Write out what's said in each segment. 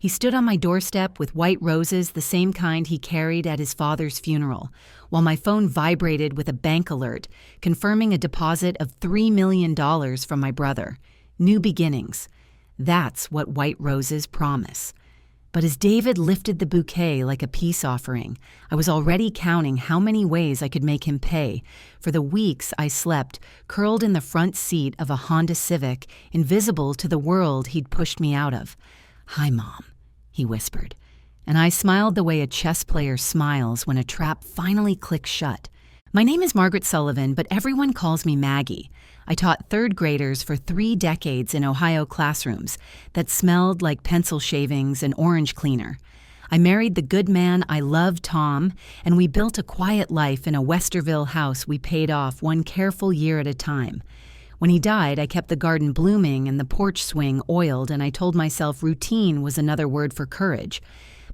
He stood on my doorstep with white roses, the same kind he carried at his father's funeral, while my phone vibrated with a bank alert confirming a deposit of $3 million from my brother. New beginnings. That's what white roses promise. But as David lifted the bouquet like a peace offering, I was already counting how many ways I could make him pay for the weeks I slept curled in the front seat of a Honda Civic, invisible to the world he'd pushed me out of. "Hi, Mom," he whispered, and I smiled the way a chess player smiles when a trap finally clicks shut. My name is Margaret Sullivan, but everyone calls me Maggie. I taught third graders for 3 decades in Ohio classrooms that smelled like pencil shavings and orange cleaner. I married the good man I loved, Tom, and we built a quiet life in a Westerville house we paid off one careful year at a time. When he died, I kept the garden blooming and the porch swing oiled, and I told myself routine was another word for courage.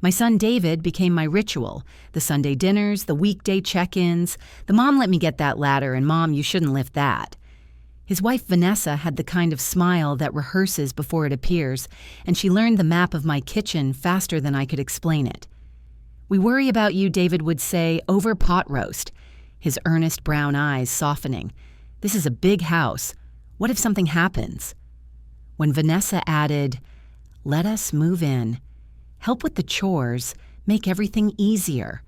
My son David became my ritual. The Sunday dinners, the weekday check-ins. The mom let me get that ladder, and Mom, you shouldn't lift that. His wife Vanessa had the kind of smile that rehearses before it appears, and she learned the map of my kitchen faster than I could explain it. "We worry about you," David would say, "over pot roast," his earnest brown eyes softening. "This is a big house. What if something happens?" When Vanessa added, "Let us move in. Help with the chores, make everything easier,"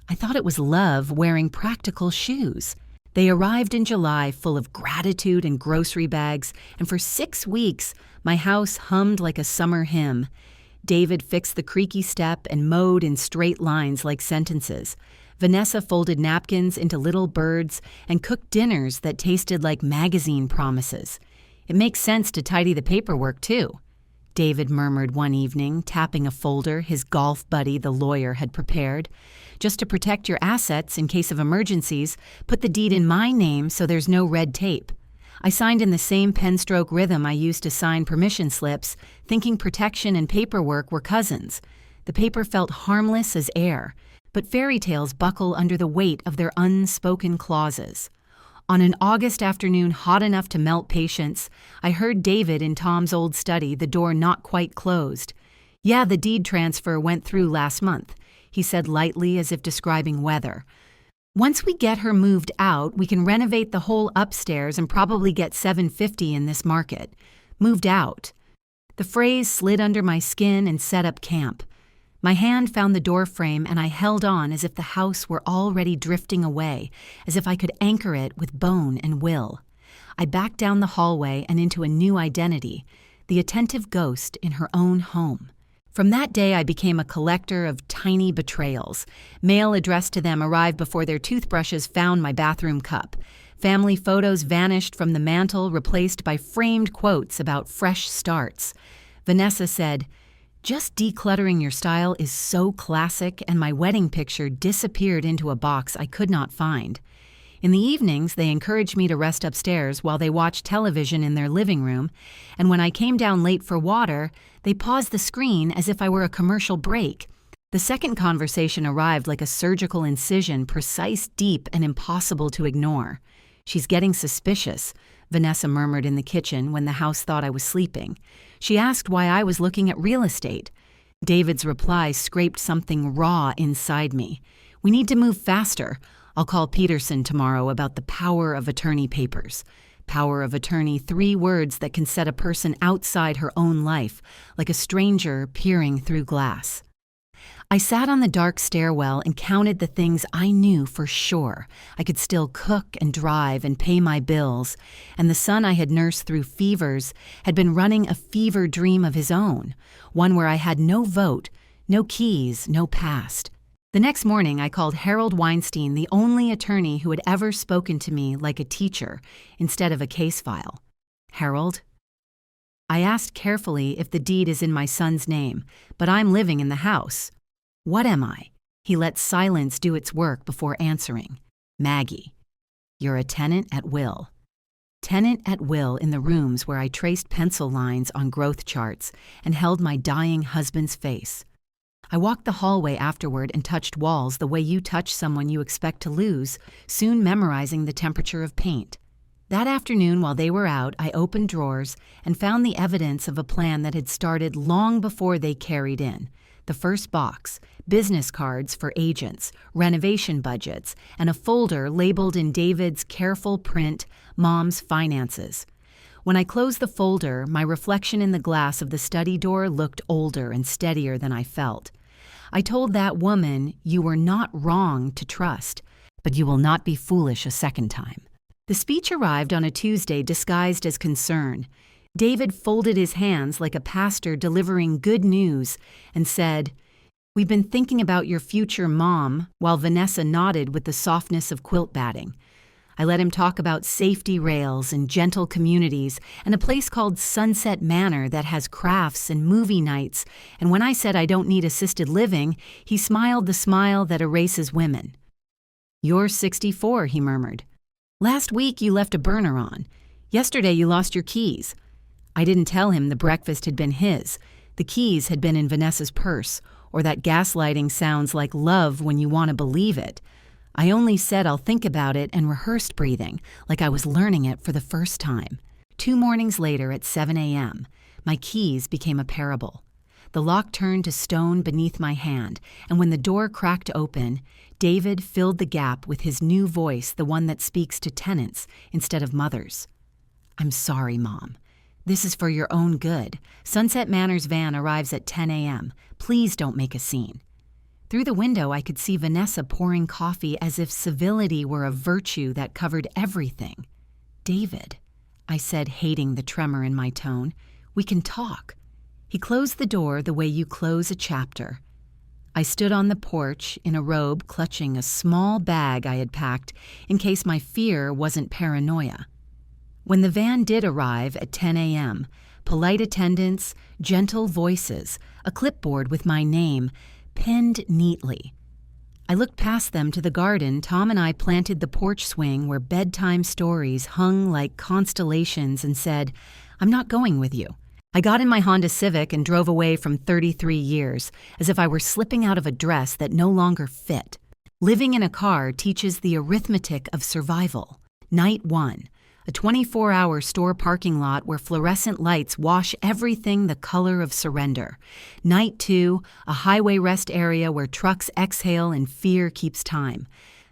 I thought it was love wearing practical shoes. They arrived in July full of gratitude and grocery bags, and for 6 weeks, my house hummed like a summer hymn. David fixed the creaky step and mowed in straight lines like sentences. Vanessa folded napkins into little birds and cooked dinners that tasted like magazine promises. "It makes sense to tidy the paperwork, too," David murmured one evening, tapping a folder his golf buddy, the lawyer, had prepared. "Just to protect your assets in case of emergencies, put the deed in my name so there's no red tape." I signed in the same pen-stroke rhythm I used to sign permission slips, thinking protection and paperwork were cousins. The paper felt harmless as air, but fairy tales buckle under the weight of their unspoken clauses. On an August afternoon hot enough to melt patience, I heard David in Tom's old study, the door not quite closed. "Yeah, the deed transfer went through last month," he said lightly as if describing weather. "Once we get her moved out, we can renovate the whole upstairs and probably get $750 in this market. Moved out." The phrase slid under my skin and set up camp. My hand found the door frame and I held on as if the house were already drifting away, as if I could anchor it with bone and will. I backed down the hallway and into a new identity, the attentive ghost in her own home. From that day, I became a collector of tiny betrayals. Mail addressed to them arrived before their toothbrushes found my bathroom cup. Family photos vanished from the mantel, replaced by framed quotes about fresh starts. Vanessa said, "Just decluttering your style is so classic," and my wedding picture disappeared into a box I could not find. In the evenings, they encouraged me to rest upstairs while they watched television in their living room, and when I came down late for water, they paused the screen as if I were a commercial break. The second conversation arrived like a surgical incision, precise, deep, and impossible to ignore. "She's getting suspicious," Vanessa murmured in the kitchen when the house thought I was sleeping. She asked why I was looking at real estate. David's reply scraped something raw inside me. "We need to move faster. I'll call Peterson tomorrow about the power of attorney papers." Power of attorney, 3 words that can set a person outside her own life, like a stranger peering through glass. I sat on the dark stairwell and counted the things I knew for sure. I could still cook and drive and pay my bills, and the son I had nursed through fevers had been running a fever dream of his own, one where I had no vote, no keys, no past. The next morning, I called Harold Weinstein, the only attorney who had ever spoken to me like a teacher instead of a case file. "Harold?" I asked carefully if the deed is in my son's name, but I'm living in the house. "What am I?" He let silence do its work before answering. "Maggie. You're a tenant at will." Tenant at will in the rooms where I traced pencil lines on growth charts and held my dying husband's face. I walked the hallway afterward and touched walls the way you touch someone you expect to lose, soon memorizing the temperature of paint. That afternoon, while they were out, I opened drawers and found the evidence of a plan that had started long before they carried in. The first box, business cards for agents, renovation budgets, and a folder labeled in David's careful print, Mom's Finances. When I closed the folder, my reflection in the glass of the study door looked older and steadier than I felt. I told that woman, "You were not wrong to trust, but you will not be foolish a second time." The speech arrived on a Tuesday disguised as concern. David folded his hands like a pastor delivering good news and said, "We've been thinking about your future mom," while Vanessa nodded with the softness of quilt batting. I let him talk about safety rails and gentle communities and a place called Sunset Manor that has crafts and movie nights, and when I said I don't need assisted living, he smiled the smile that erases women. "You're 64, he murmured. "Last week you left a burner on. Yesterday you lost your keys." I didn't tell him the breakfast had been his. The keys had been in Vanessa's purse, or that gaslighting sounds like love when you want to believe it. I only said I'll think about it and rehearsed breathing, like I was learning it for the first time. 2 mornings later at 7 a.m., my keys became a parable. The lock turned to stone beneath my hand, and when the door cracked open, David filled the gap with his new voice, the one that speaks to tenants instead of mothers. "I'm sorry, Mom. This is for your own good. Sunset Manor's van arrives at 10 a.m. Please don't make a scene." Through the window, I could see Vanessa pouring coffee as if civility were a virtue that covered everything. "David," I said, hating the tremor in my tone, "we can talk." He closed the door the way you close a chapter. I stood on the porch in a robe clutching a small bag I had packed in case my fear wasn't paranoia. When the van did arrive at 10 a.m., polite attendants, gentle voices, a clipboard with my name, pinned neatly. I looked past them to the garden Tom and I planted the porch swing where bedtime stories hung like constellations and said, "I'm not going with you." I got in my Honda Civic and drove away from 33 years, as if I were slipping out of a dress that no longer fit. Living in a car teaches the arithmetic of survival. Night 1. A 24-hour store parking lot where fluorescent lights wash everything the color of surrender. Night 2, a highway rest area where trucks exhale and fear keeps time.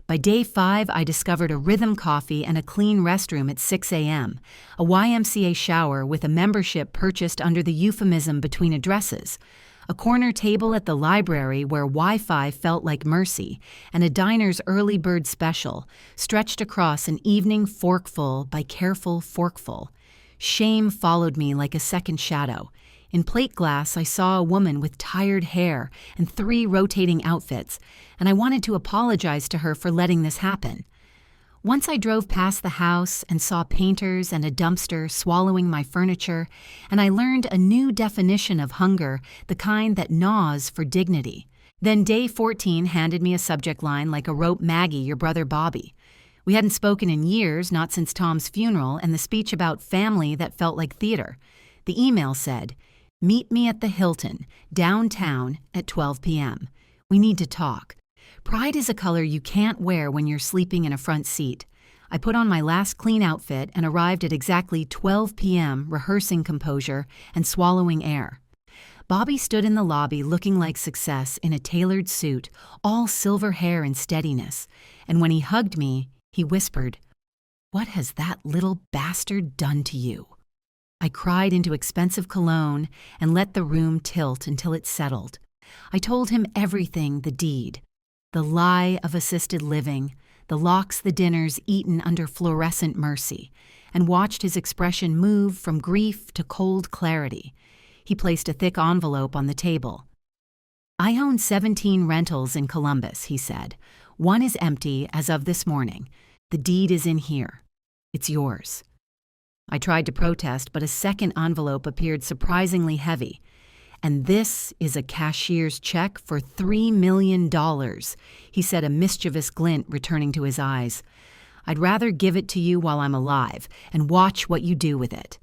By day 5, I discovered a rhythm coffee and a clean restroom at 6 a.m., a YMCA shower with a membership purchased under the euphemism between addresses, a corner table at the library where Wi-Fi felt like mercy, and a diner's early bird special, stretched across an evening forkful by careful forkful. Shame followed me like a second shadow. In plate glass, I saw a woman with tired hair and 3 rotating outfits, and I wanted to apologize to her for letting this happen. Once I drove past the house and saw painters and a dumpster swallowing my furniture, and I learned a new definition of hunger, the kind that gnaws for dignity. Then day 14 handed me a subject line like a rope Maggie, your brother Bobby. We hadn't spoken in years, not since Tom's funeral and the speech about family that felt like theater. The email said, "Meet me at the Hilton, downtown, at 12 p.m. We need to talk. Pride is a color you can't wear when you're sleeping in a front seat." I put on my last clean outfit and arrived at exactly 12 p.m., rehearsing composure and swallowing air. Bobby stood in the lobby looking like success in a tailored suit, all silver hair and steadiness. And when he hugged me, he whispered, "What has that little bastard done to you?" I cried into expensive cologne and let the room tilt until it settled. I told him everything, the deed. The lie of assisted living, the lox the dinners eaten under fluorescent mercy, and watched his expression move from grief to cold clarity. He placed a thick envelope on the table. "I own 17 rentals in Columbus," he said. "One is empty as of this morning. The deed is in here. It's yours." I tried to protest, but a second envelope appeared surprisingly heavy. "And this is a cashier's check for $3 million, he said, a mischievous glint returning to his eyes. "I'd rather give it to you while I'm alive and watch what you do with it."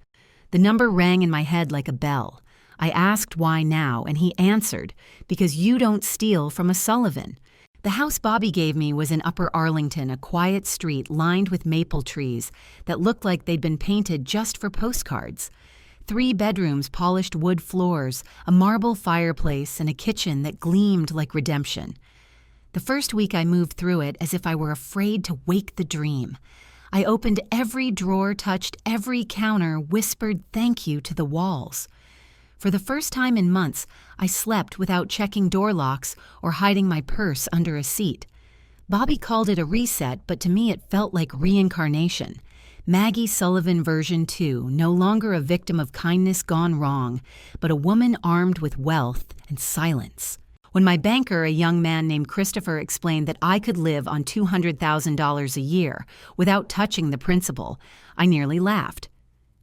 The number rang in my head like a bell. I asked why now, and he answered, "Because you don't steal from a Sullivan." The house Bobby gave me was in Upper Arlington, a quiet street lined with maple trees that looked like they'd been painted just for postcards. 3 bedrooms, polished wood floors, a marble fireplace, and a kitchen that gleamed like redemption. The first week I moved through it as if I were afraid to wake the dream. I opened every drawer, touched every counter, whispered thank you to the walls. For the first time in months, I slept without checking door locks or hiding my purse under a seat. Bobby called it a reset, but to me it felt like reincarnation. Maggie Sullivan version 2, no longer a victim of kindness gone wrong, but a woman armed with wealth and silence. When my banker, a young man named Christopher, explained that I could live on $200,000 a year without touching the principal, I nearly laughed.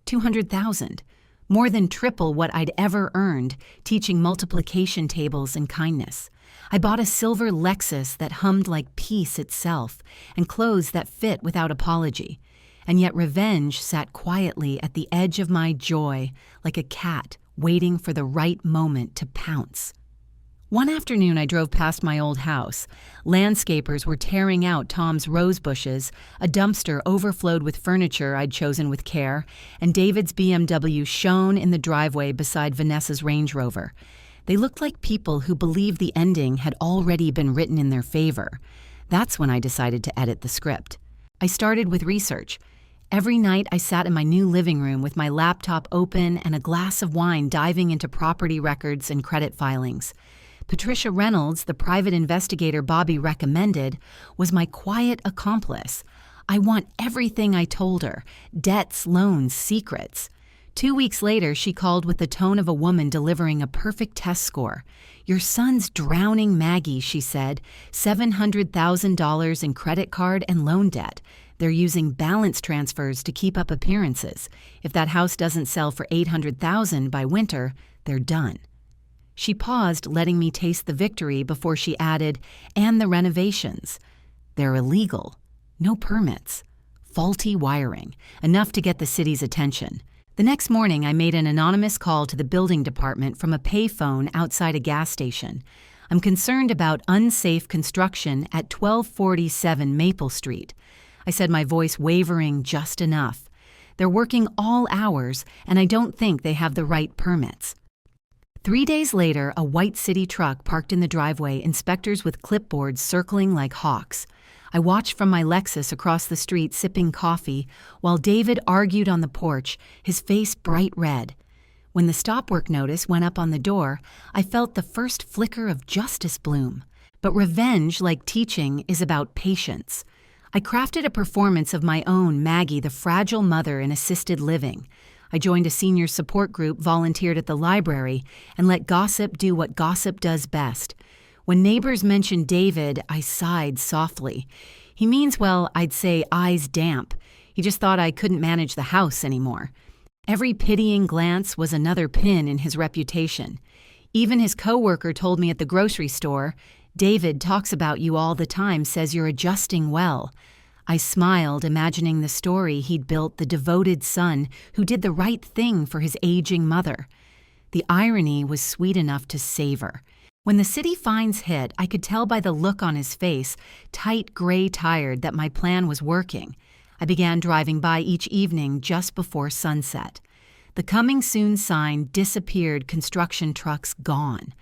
$200,000. More than triple what I'd ever earned teaching multiplication tables and kindness. I bought a silver Lexus that hummed like peace itself and clothes that fit without apology. And yet revenge sat quietly at the edge of my joy like a cat waiting for the right moment to pounce. One afternoon I drove past my old house. Landscapers were tearing out Tom's rose bushes, a dumpster overflowed with furniture I'd chosen with care, and David's BMW shone in the driveway beside Vanessa's Range Rover. They looked like people who believed the ending had already been written in their favor. That's when I decided to edit the script. I started with research. Every night I sat in my new living room with my laptop open and a glass of wine diving into property records and credit filings. Patricia Reynolds, the private investigator Bobby recommended, was my quiet accomplice. I want everything I told her: debts, loans, secrets. 2 weeks later, she called with the tone of a woman delivering a perfect test score. "Your son's drowning Maggie," she said. $700,000 in credit card and loan debt. They're using balance transfers to keep up appearances. If that house doesn't sell for $800,000 by winter, they're done. She paused, letting me taste the victory before she added, "And the renovations. They're illegal. No permits. Faulty wiring. Enough to get the city's attention." The next morning, I made an anonymous call to the building department from a payphone outside a gas station. "I'm concerned about unsafe construction at 1247 Maple Street." I said, my voice wavering just enough. "They're working all hours, and I don't think they have the right permits." 3 days later, a white city truck parked in the driveway, inspectors with clipboards circling like hawks. I watched from my Lexus across the street sipping coffee while David argued on the porch, his face bright red. When the stop work notice went up on the door, I felt the first flicker of justice bloom. But revenge, like teaching, is about patience. I crafted a performance of my own Maggie, the fragile mother in assisted living. I joined a senior support group, volunteered at the library, and let gossip do what gossip does best. When neighbors mentioned David, I sighed softly. He means well, I'd say eyes damp. He just thought I couldn't manage the house anymore. Every pitying glance was another pin in his reputation. Even his coworker told me at the grocery store, "David talks about you all the time, says you're adjusting well." I smiled, imagining the story he'd built, the devoted son who did the right thing for his aging mother. The irony was sweet enough to savor. When the city fines hit, I could tell by the look on his face, tight, gray-tired, that my plan was working. I began driving by each evening just before sunset. The coming soon sign disappeared, construction trucks gone.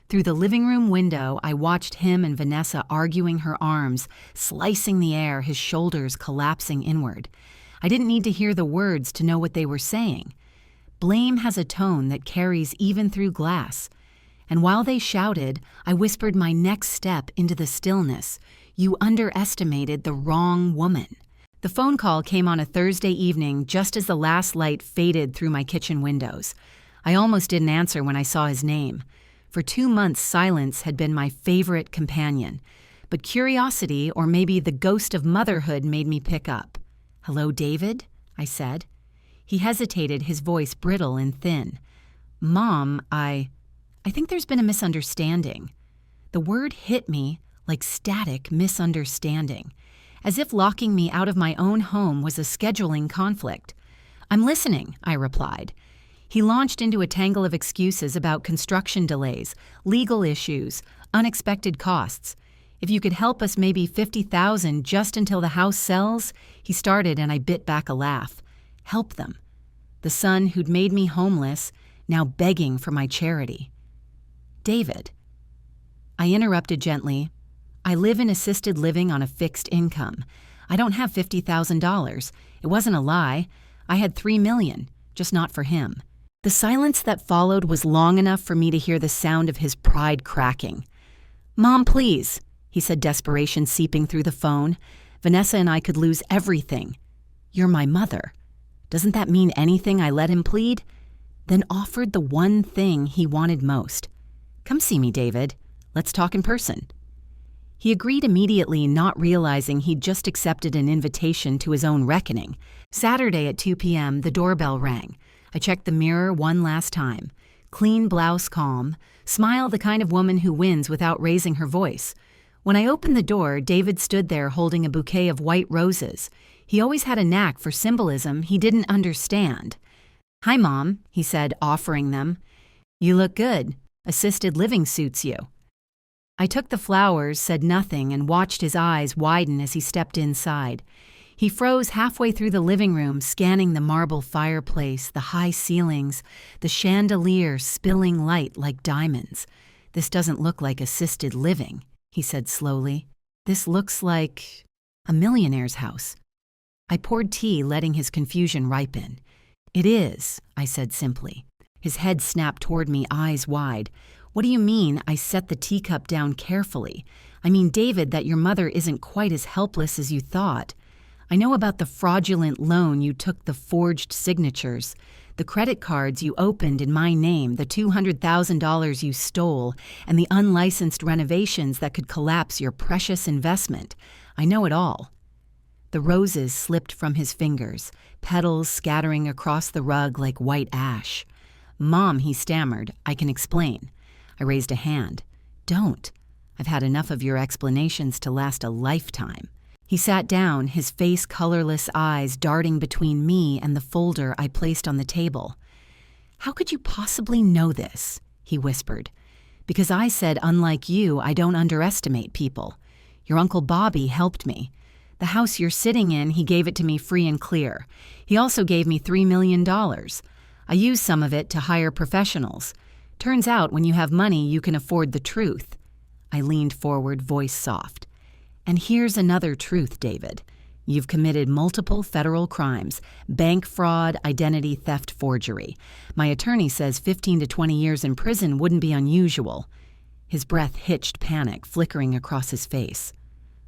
Through the living room window, I watched him and Vanessa arguing her arms, slicing the air, his shoulders collapsing inward. I didn't need to hear the words to know what they were saying. Blame has a tone that carries even through glass. And while they shouted, I whispered my next step into the stillness. "You underestimated the wrong woman." The phone call came on a Thursday evening just as the last light faded through my kitchen windows. I almost didn't answer when I saw his name. For 2 months, silence had been my favorite companion. But curiosity, or maybe the ghost of motherhood, made me pick up. "Hello, David?" I said. He hesitated, his voice brittle and thin. "Mom, I think there's been a misunderstanding." The word hit me like static misunderstanding, as if locking me out of my own home was a scheduling conflict. "I'm listening," I replied. He launched into a tangle of excuses about construction delays, legal issues, unexpected costs. If you could help us maybe 50,000 just until the house sells, he started and I bit back a laugh. Help them. The son who'd made me homeless, now begging for my charity. David. I interrupted gently. I live in assisted living on a fixed income. I don't have $50,000. It wasn't a lie. I had $3 million, just not for him. The silence that followed was long enough for me to hear the sound of his pride cracking. Mom, please, he said, desperation seeping through the phone. Vanessa and I could lose everything. You're my mother. Doesn't that mean anything? I let him plead, then offered the one thing he wanted most. Come see me, David. Let's talk in person. He agreed immediately, not realizing he'd just accepted an invitation to his own reckoning. Saturday at 2 p.m., the doorbell rang. I checked the mirror one last time. Clean blouse calm, smile the kind of woman who wins without raising her voice. When I opened the door, David stood there holding a bouquet of white roses. He always had a knack for symbolism he didn't understand. Hi, Mom, he said, offering them. You look good. Assisted living suits you. I took the flowers, said nothing, and watched his eyes widen as he stepped inside. He froze halfway through the living room, scanning the marble fireplace, the high ceilings, the chandelier spilling light like diamonds. This doesn't look like assisted living, he said slowly. This looks like a millionaire's house. I poured tea, letting his confusion ripen. It is, I said simply. His head snapped toward me, eyes wide. What do you mean? I set the teacup down carefully. I mean, David, that your mother isn't quite as helpless as you thought. I know about the fraudulent loan you took, the forged signatures, the credit cards you opened in my name, the $200,000 you stole, and the unlicensed renovations that could collapse your precious investment. I know it all. The roses slipped from his fingers, petals scattering across the rug like white ash. Mom, he stammered, I can explain. I raised a hand. Don't. I've had enough of your explanations to last a lifetime. He sat down, his face colorless, eyes darting between me and the folder I placed on the table. How could you possibly know this? He whispered. Because I said, unlike you, I don't underestimate people. Your Uncle Bobby helped me. The house you're sitting in, he gave it to me free and clear. He also gave me $3 million. I used some of it to hire professionals. Turns out when you have money, you can afford the truth. I leaned forward, voice soft. And here's another truth, David. You've committed multiple federal crimes: bank fraud, identity theft, forgery. My attorney says 15 to 20 years in prison wouldn't be unusual. His breath hitched, panic flickering across his face.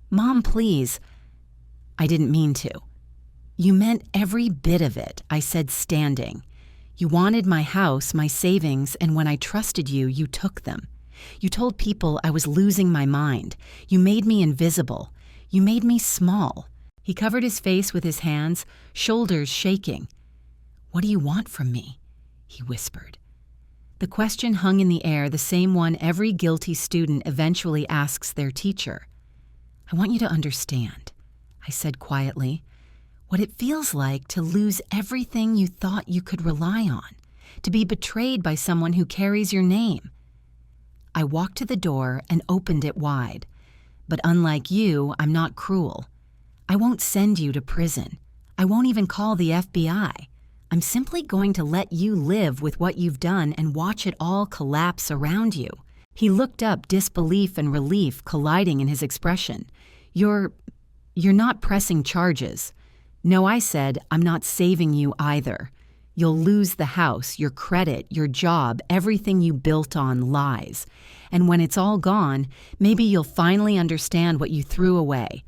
Mom, please. I didn't mean to. You meant every bit of it, I said, standing. You wanted my house, my savings, and when I trusted you, you took them. You told people I was losing my mind. You made me invisible. You made me small. He covered his face with his hands, shoulders shaking. What do you want from me? He whispered. The question hung in the air, the same one every guilty student eventually asks their teacher. I want you to understand, I said quietly, what it feels like to lose everything you thought you could rely on, to be betrayed by someone who carries your name. I walked to the door and opened it wide. But unlike you, I'm not cruel. I won't send you to prison. I won't even call the FBI. I'm simply going to let you live with what you've done and watch it all collapse around you. He looked up, disbelief and relief colliding in his expression. You're not pressing charges. No, I said, I'm not saving you either. You'll lose the house, your credit, your job, everything you built on lies. And when it's all gone, maybe you'll finally understand what you threw away.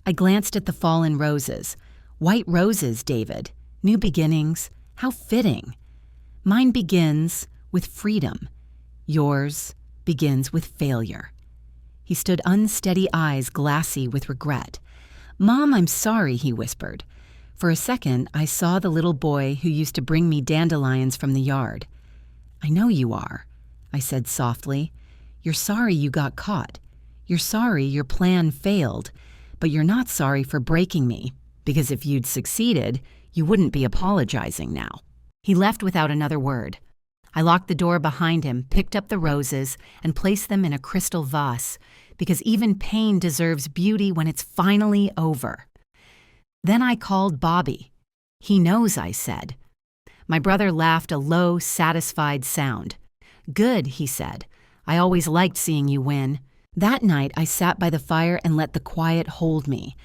I glanced at the fallen roses. White roses, David. New beginnings. How fitting. Mine begins with freedom. Yours begins with failure. He stood, unsteady eyes glassy with regret. Mom, I'm sorry, he whispered. For a second, I saw the little boy who used to bring me dandelions from the yard. I know you are, I said softly. You're sorry you got caught. You're sorry your plan failed, but you're not sorry for breaking me, because if you'd succeeded, you wouldn't be apologizing now. He left without another word. I locked the door behind him, picked up the roses, and placed them in a crystal vase. because even pain deserves beauty when it's finally over. Then I called Bobby. He knows, I said. My brother laughed a low, satisfied sound. Good, he said. I always liked seeing you win. That night, I sat by the fire and let the quiet hold me.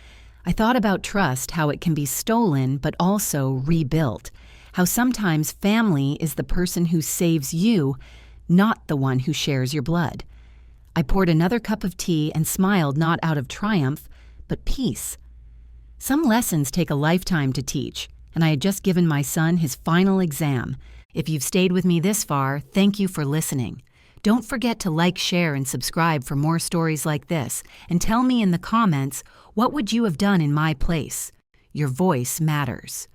I thought about trust, how it can be stolen but also rebuilt, how sometimes family is the person who saves you, not the one who shares your blood. I poured another cup of tea and smiled not out of triumph, but peace. Some lessons take a lifetime to teach, and I had just given my son his final exam. If you've stayed with me this far, thank you for listening. Don't forget to like, share, and subscribe for more stories like this, and tell me in the comments, what would you have done in my place? Your voice matters.